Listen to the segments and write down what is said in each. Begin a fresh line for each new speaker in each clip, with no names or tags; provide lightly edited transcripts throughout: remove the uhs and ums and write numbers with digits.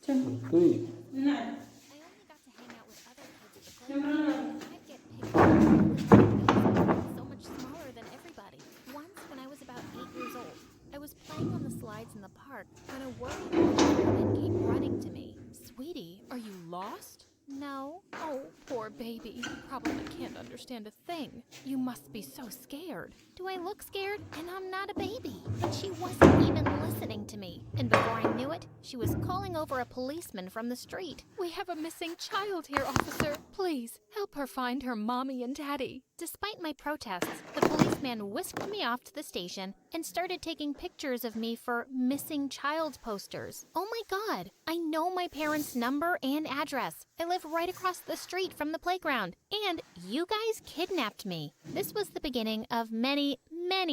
Santuy.
I only got to hang out with other kids at the playground. I'd get picked on because I was so much smaller than everybody. Once, when I was about 8 years old, I was playing on the slides in the park when a worried woman came running to me.
Sweetie, are you lost?
No.
Oh, poor baby. You probably can't understand a thing. You must be so scared.
Do I look scared? And I'm not a baby. But she wasn't even listening to me. And before I knew it, she was calling over a policeman from the street.
We have a missing child here, officer. Please, help her find her mommy and daddy.
Despite my protests, the policeman whisked me off to the station and started taking pictures of me for missing child posters. Oh my God, I know my parents' number and address. I live right across the street from the playground, and you guys kidnapped me. This was the beginning of many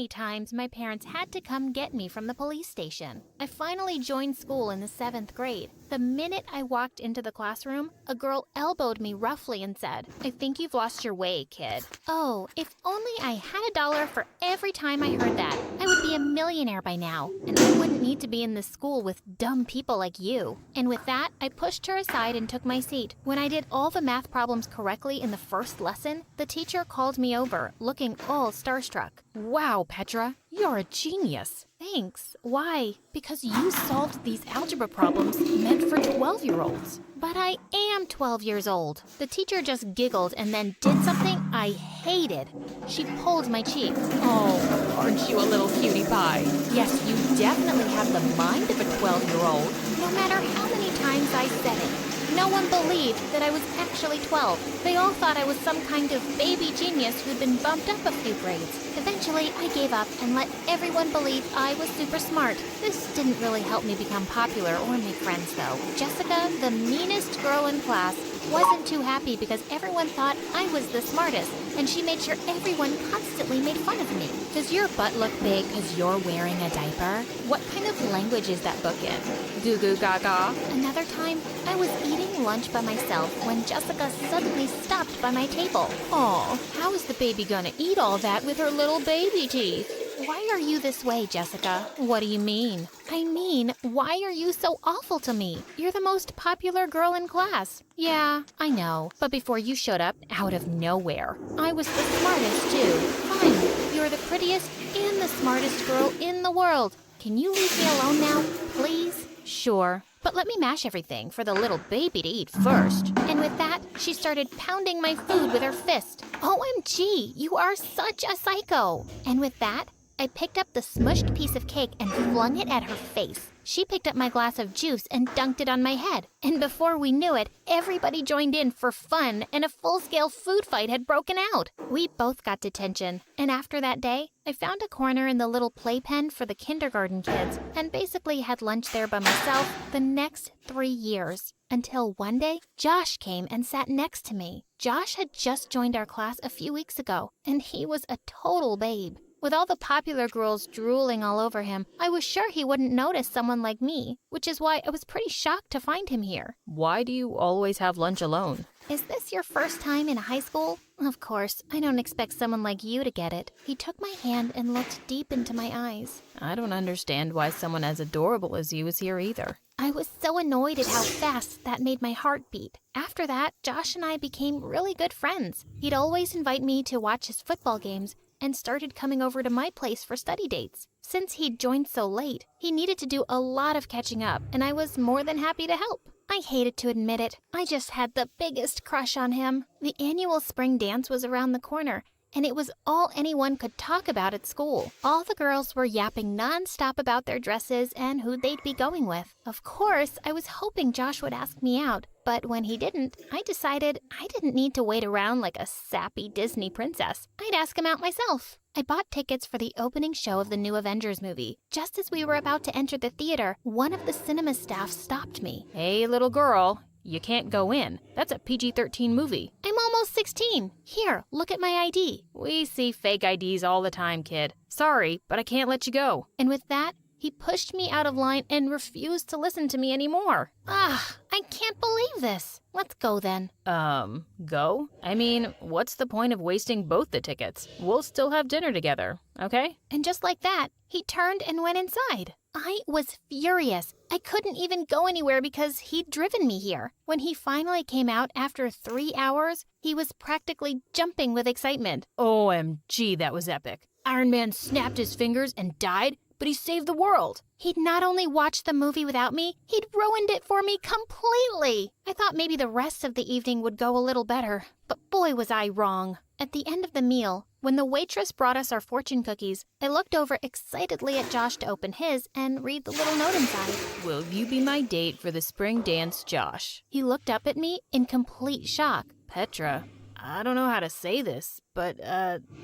times my parents had to come get me from the police station. I finally joined school in the 7th grade. The minute I walked into the classroom, a girl elbowed me roughly and said, "I think you've lost your way, kid." Oh, if only I had $1 for every time I heard that. I would be a millionaire by now, and I wouldn't need to be in this school with dumb people like you. And with that, I pushed her aside and took my seat. When I did all the math problems correctly in the first lesson, the teacher called me over, looking all starstruck.
Wow, Petra, you're a genius.
Thanks. Why?
Because you solved these algebra problems meant for 12-year-olds.
But I am 12 years old. The teacher just giggled and then did something I hated. She pulled my cheek.
Oh, aren't you a little cutie pie? Yes, you definitely have the mind of a 12-year-old.
No matter how many times I said it, no one believed that I was actually 12. They all thought I was some kind of baby genius who'd been bumped up a few grades. Eventually, I gave up and let everyone believe I was super smart. This didn't really help me become popular or make friends, though. Jessica, the meanest girl in class, wasn't too happy because everyone thought I was the smartest, and she made sure everyone constantly made fun of me.
Does your butt look big because you're wearing a diaper?
What kind of language is that book in?
Goo goo gaga?
Another time, I was eating lunch by myself when Jessica suddenly stopped by my table.
Aw, how is the baby gonna eat all that with her little baby teeth?
Why are you this way, Jessica?
What do you mean?
I mean, why are you so awful to me? You're the most popular girl in class. Yeah, I know. But before you showed up, out of nowhere, I was the smartest too. Fine, you're the prettiest and the smartest girl in the world. Can you leave me alone now, please? Sure. But let me mash everything for the little baby to eat first. And with that, she started pounding my food with her fist. OMG, you are such a psycho. And with that, I picked up the smushed piece of cake and flung it at her face. She picked up my glass of juice and dunked it on my head. And before we knew it, everybody joined in for fun and a full-scale food fight had broken out. We both got detention. And after that day, I found a corner in the little playpen for the kindergarten kids and basically had lunch there by myself the next 3 years. Until one day, Josh came and sat next to me. Josh had just joined our class a few weeks ago, and he was a total babe. With all the popular girls drooling all over him, I was sure he wouldn't notice someone like me, which is why I was pretty shocked to find him here.
Why do you always have lunch alone?
Is this your first time in high school? Of course, I don't expect someone like you to get it. He took my hand and looked deep into my eyes.
I don't understand why someone as adorable as you is here either.
I was so annoyed at how fast that made my heart beat. After that, Josh and I became really good friends. He'd always invite me to watch his football games and started coming over to my place for study dates. Since he'd joined so late, he needed to do a lot of catching up, and I was more than happy to help. I hated to admit it. I just had the biggest crush on him. The annual spring dance was around the corner, and it was all anyone could talk about at school. All the girls were yapping nonstop about their dresses and who they'd be going with. Of course, I was hoping Josh would ask me out, but when he didn't, I decided I didn't need to wait around like a sappy Disney princess. I'd ask him out myself. I bought tickets for the opening show of the new Avengers movie. Just as we were about to enter the theater, one of the cinema staff stopped me.
Hey, little girl, you can't go in. That's a PG-13 movie.
I'm almost 16. Here, look at my ID.
We see fake IDs all the time, kid. Sorry, but I can't let you go.
And with that, he pushed me out of line and refused to listen to me anymore. I can't believe this. Let's go then.
Go? I mean, what's the point of wasting both the tickets? We'll still have dinner together, okay?
And just like that, he turned and went inside. I was furious. I couldn't even go anywhere because he'd driven me here. When he finally came out after 3 hours, he was practically jumping with excitement.
OMG, that was epic. Iron Man snapped his fingers and died, but he saved the world.
He'd not only watched the movie without me, he'd ruined it for me completely. I thought maybe the rest of the evening would go a little better, but boy was I wrong. At the end of the meal, when the waitress brought us our fortune cookies, I looked over excitedly at Josh to open his and read the little note inside.
Will you be my date for the spring dance, Josh?
He looked up at me in complete shock.
Petra, I don't know how to say this, but,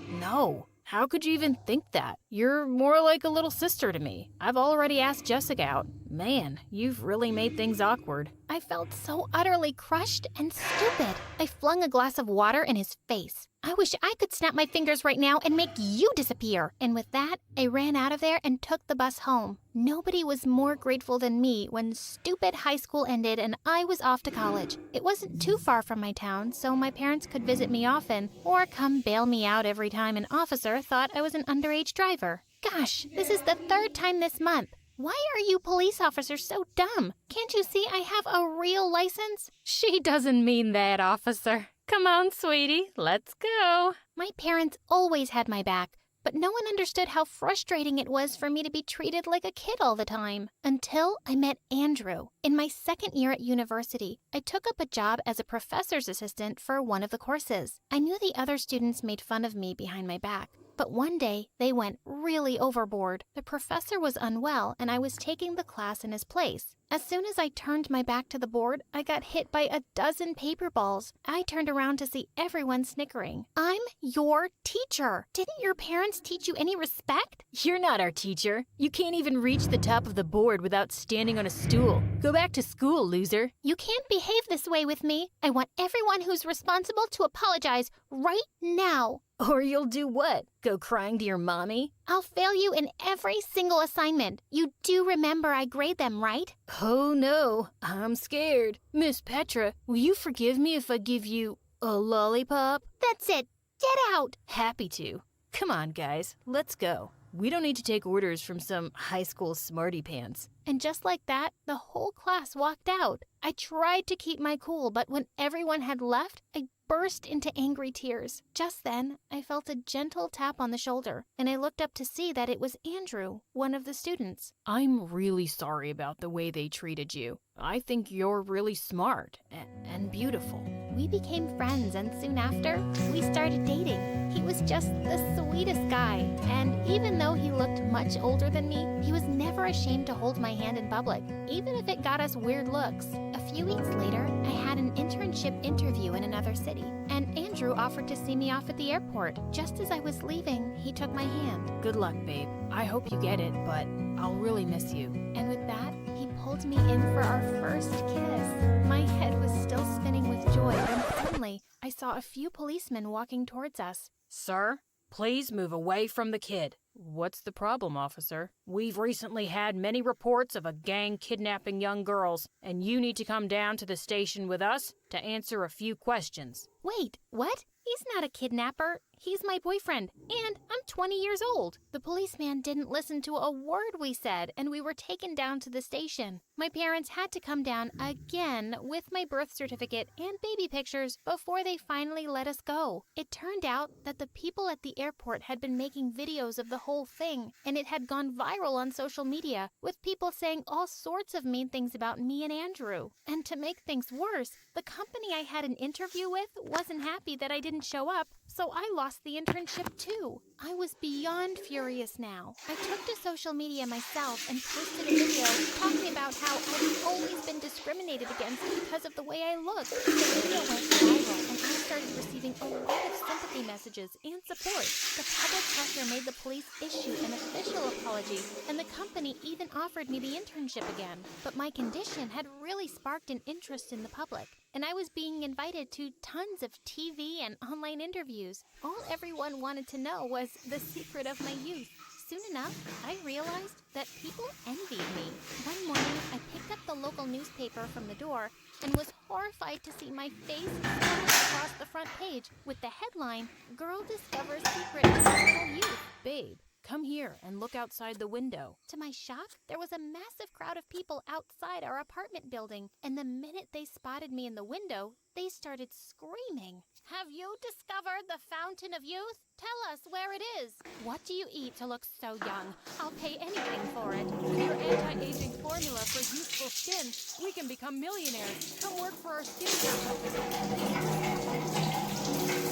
no. How could you even think that? You're more like a little sister to me. I've already asked Jessica out. Man, you've really made things awkward.
I felt so utterly crushed and stupid. I flung a glass of water in his face. I wish I could snap my fingers right now and make you disappear. And with that, I ran out of there and took the bus home. Nobody was more grateful than me when stupid high school ended and I was off to college. It wasn't too far from my town, so my parents could visit me often or come bail me out every time an officer thought I was an underage driver. Gosh, this is the 3rd time this month. Why are you police officers so dumb? Can't you see I have a real license?
She doesn't mean that, officer. Come on, sweetie, let's go.
My parents always had my back, but no one understood how frustrating it was for me to be treated like a kid all the time. Until I met Andrew. In my 2nd year at university, I took up a job as a professor's assistant for one of the courses. I knew the other students made fun of me behind my back. But one day, they went really overboard. The professor was unwell, and I was taking the class in his place. As soon as I turned my back to the board, I got hit by a dozen paper balls. I turned around to see everyone snickering. I'm your teacher. Didn't your parents teach you any respect?
You're not our teacher. You can't even reach the top of the board without standing on a stool. Go back to school, loser.
You can't behave this way with me. I want everyone who's responsible to apologize right now.
Or you'll do what? Go crying to your mommy?
I'll fail you in every single assignment. You do remember I grade them, right?
Oh no, I'm scared. Miss Petra, will you forgive me if I give you a lollipop?
That's it. Get out.
Happy to. Come on, guys, let's go. We don't need to take orders from some high school smarty pants.
And just like that, the whole class walked out. I tried to keep my cool, but when everyone had left, I burst into angry tears. Just then, I felt a gentle tap on the shoulder, and I looked up to see that it was Andrew, one of the students.
I'm really sorry about the way they treated you. I think you're really smart and beautiful.
We became friends, and soon after, we started dating. He was just the sweetest guy, and even though he looked much older than me, he was never ashamed to hold my hand in public, even if it got us weird looks. A few weeks later, I had an internship interview in another city, and Andrew offered to see me off at the airport. Just as I was leaving, he took my hand.
Good luck, babe. I hope you get it, but I'll really miss you.
And with that, he pulled me in for our first kiss. My head was still spinning with joy when suddenly I saw a few policemen walking towards us.
Sir, please move away from the kid. What's the problem, officer? We've recently had many reports of a gang kidnapping young girls, and you need to come down to the station with us to answer a few questions.
Wait, what? He's not a kidnapper. He's my boyfriend, and I'm 20 years old. The policeman didn't listen to a word we said, and we were taken down to the station. My parents had to come down again with my birth certificate and baby pictures before they finally let us go. It turned out that the people at the airport had been making videos of the whole thing, and it had gone viral on social media, with people saying all sorts of mean things about me and Andrew. And to make things worse, the company I had an interview with wasn't happy that I didn't show up, so I lost the internship too. I was beyond furious now. I took to social media myself and posted a video talking about how I've always been discriminated against because of the way I look. The video went viral and I started receiving a lot of sympathy messages and support. The public pressure made the police issue an official apology, and the company even offered me the internship again. But my condition had really sparked an interest in the public, and I was being invited to tons of TV and online interviews. All everyone wanted to know was the secret of my youth. Soon enough, I realized that people envied me. One morning, I picked up the local newspaper from the door and was horrified to see my face splashed across the front page with the headline, "Girl Discovers Secret of Normal Youth."
Babe, Come here and look outside the window.
To my shock, there was a massive crowd of people outside our apartment building, and the minute they spotted me in the window, they started screaming. Have you discovered the Fountain of Youth? Tell us where it is. What do you eat to look so young? I'll pay anything for it.
With your anti-aging formula for youthful skin, we can become millionaires. Come work for our skincare company.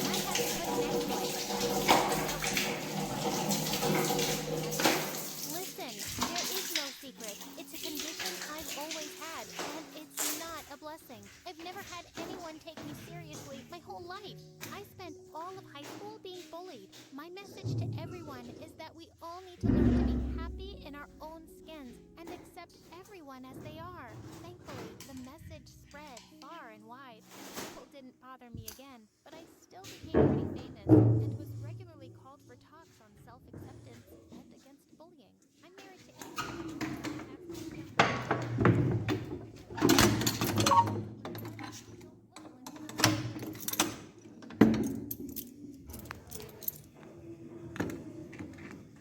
I have to put an end to it. Listen, there is no secret. It's a condition I've always had, and it's not a blessing. I've never had anyone take me seriously my whole life. I spent all of high school being bullied. My message to everyone is that we all need to learn to be happy in our own skins and accept everyone as they are. Thankfully, the message spread far and wide. People didn't bother me again, but I still became pretty famous.